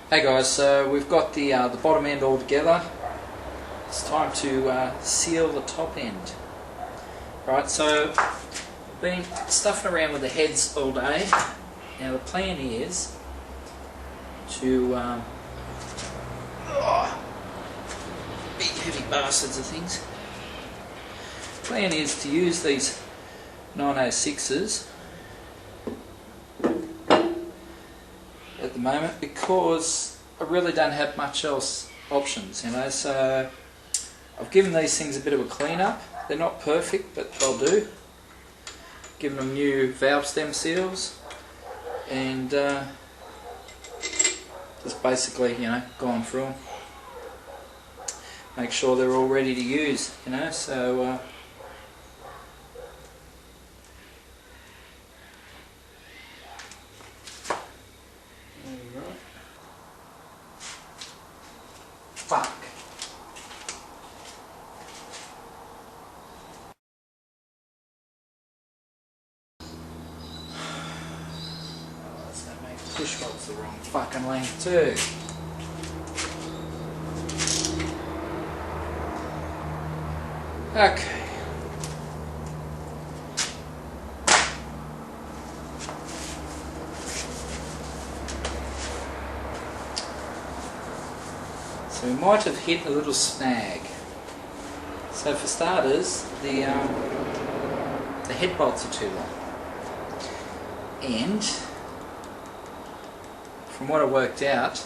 Hey guys, so we've got the bottom end all together. It's time to seal the top end. Right, so I've been stuffing around with the heads all day. Now the plan is to big heavy bastards of things. The plan is to use these 906s at the moment because I really don't have much else options, you know, so I've given these things a bit of a clean up. They're not perfect, but they'll do. Given them new valve stem seals and just basically, you know, gone through them. Make sure they're all ready to use, you know, so fuck. Oh, that's gonna make the push rods the wrong fucking length too. Okay. So we might have hit a little snag. So for starters, the head bolts are too long. And from what I worked out,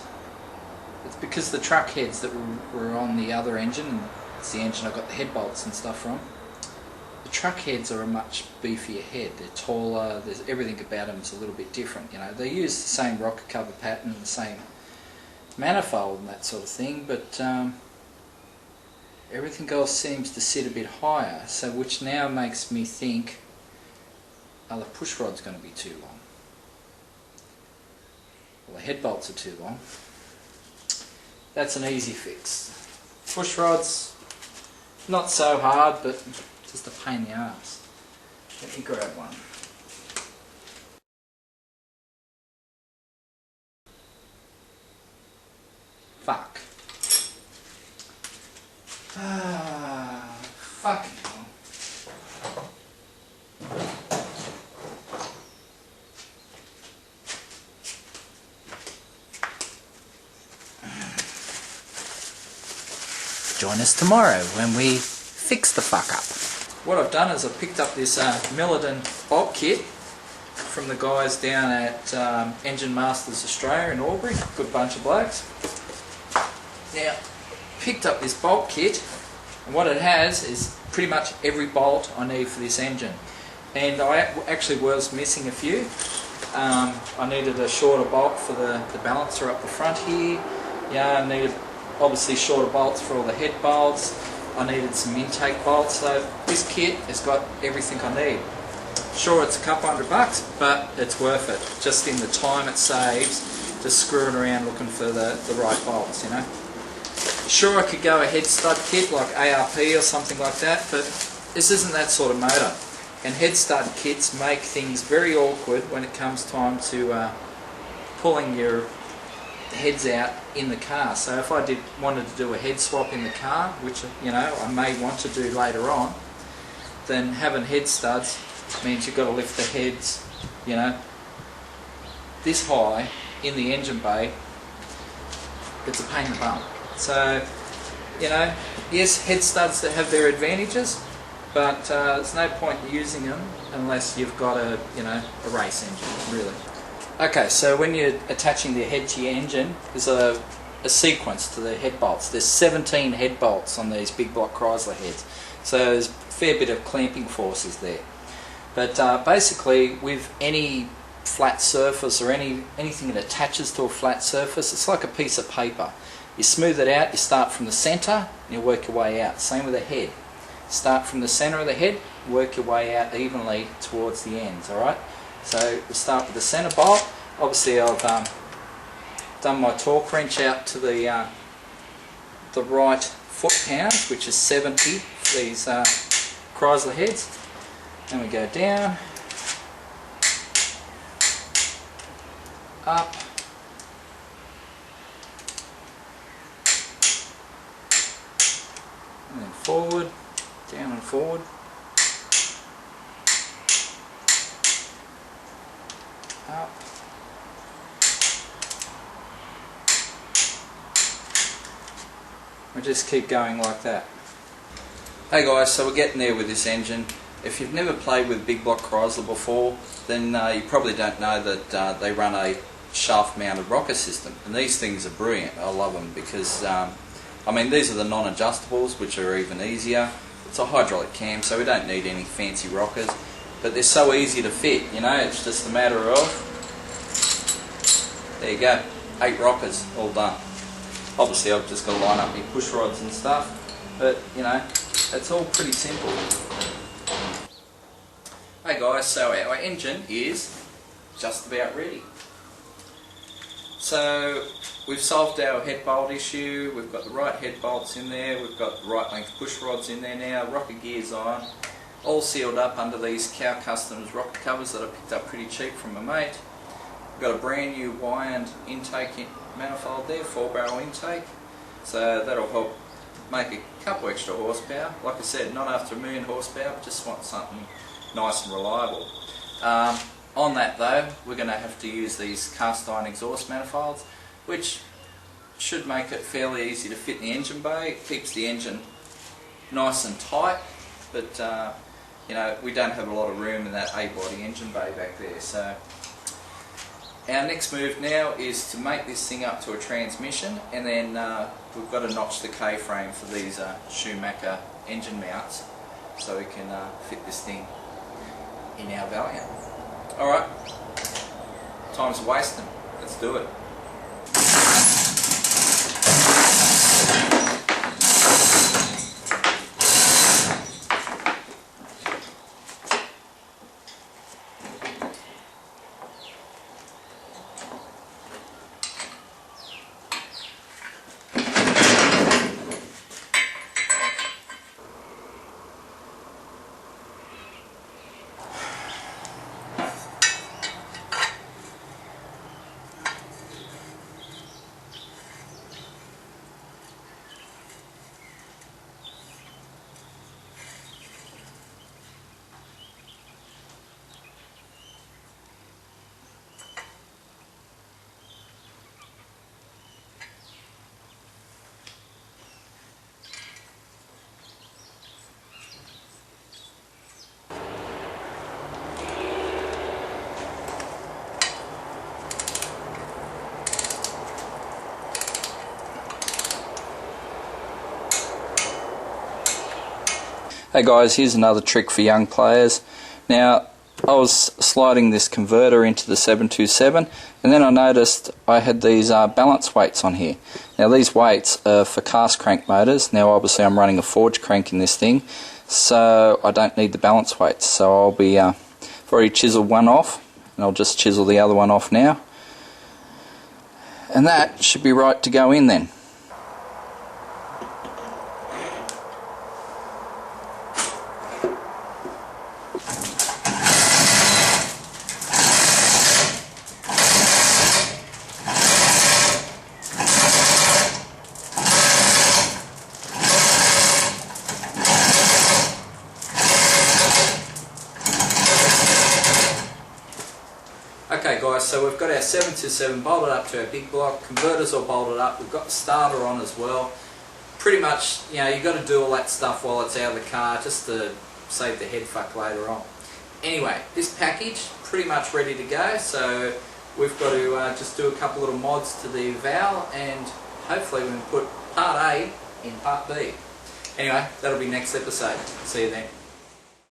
it's because the truck heads that were on the other engine, and it's the engine I got the head bolts and stuff from, the truck heads are a much beefier head. They're taller, there's everything about them is a little bit different. You know, they use the same rocker cover pattern, the same manifold and that sort of thing, but everything else seems to sit a bit higher, so which now makes me think, oh, the push rod's going to be too long. Well, the head bolts are too long. That's an easy fix. Push rods, not so hard, but just a pain in the arse. Let me grab one. Fuck. Fucking hell. Join us tomorrow when we fix the fuck up. What I've done is I've picked up this Millerton bolt kit from the guys down at Engine Masters Australia in Albury. Good bunch of blokes. Now, picked up this bolt kit, and what it has is pretty much every bolt I need for this engine. And I actually was missing a few. I needed a shorter bolt for the balancer up the front here. Yeah, I needed obviously shorter bolts for all the head bolts. I needed some intake bolts, so this kit has got everything I need. Sure, it's a couple $100, but it's worth it, just in the time it saves just screwing around looking for the right bolts, you know. Sure, I could go a head stud kit like ARP or something like that, but this isn't that sort of motor. And head stud kits make things very awkward when it comes time to pulling your heads out in the car. So if I wanted to do a head swap in the car, which, you know, I may want to do later on, then having head studs means you've got to lift the heads, you know, this high in the engine bay. It's a pain in the bum. So, you know, yes, head studs that have their advantages, but there's no point using them unless you've got a, you know, a race engine, really. Okay, so when you're attaching the head to your engine, there's a sequence to the head bolts. There's 17 head bolts on these big block Chrysler heads, so there's a fair bit of clamping forces there. But basically, with any flat surface or anything that attaches to a flat surface, it's like a piece of paper. You smooth it out, you start from the centre, and you work your way out. Same with the head. Start from the centre of the head, work your way out evenly towards the ends, alright? So we'll start with the centre bolt. Obviously I've done my torque wrench out to the right foot-pound, which is 70 for these Chrysler heads. Then we go down, up, forward, down and forward. Up. We just keep going like that. Hey guys, so we're getting there with this engine. If you've never played with big block Chrysler before, then you probably don't know that they run a shaft mounted rocker system, and these things are brilliant. I love them because I mean, these are the non-adjustables, which are even easier. It's a hydraulic cam, so we don't need any fancy rockers, but they're so easy to fit, you know. It's just a matter of, there you go, 8 rockers all done. Obviously I've just got to line up my push rods and stuff, but you know, it's all pretty simple. Hey guys, so our engine is just about ready. So we've solved our head bolt issue, we've got the right head bolts in there, we've got the right length push rods in there now, rocker gears on, all sealed up under these Cow Customs rocker covers that I picked up pretty cheap from a mate. We've got a brand new wired intake manifold there, 4-barrel intake, so that'll help make a couple extra horsepower. Like I said, not after 1 million horsepower, just want something nice and reliable. On that though, we're going to have to use these cast iron exhaust manifolds, which should make it fairly easy to fit in the engine bay. It keeps the engine nice and tight, but you know, we don't have a lot of room in that A-body engine bay back there. So our next move now is to make this thing up to a transmission, and then we've got to notch the K-frame for these Schumacher engine mounts so we can fit this thing in our Valiant. Alright, time's wasting, let's do it. Hey guys, here's another trick for young players. Now, I was sliding this converter into the 727, and then I noticed I had these balance weights on here. Now these weights are for cast crank motors. Now obviously I'm running a forged crank in this thing, so I don't need the balance weights. So I'll be, I've already chiseled one off, and I'll just chisel the other one off now. And that should be right to go in then. Okay guys, so we've got our 727 bolted up to our big block, converters all bolted up, we've got the starter on as well. Pretty much, you know, you've got to do all that stuff while it's out of the car just to save the head fuck later on. Anyway, this package, pretty much ready to go, so we've got to just do a couple little mods to the valve, and hopefully we can put part A in part B. Anyway, that'll be next episode. See you then.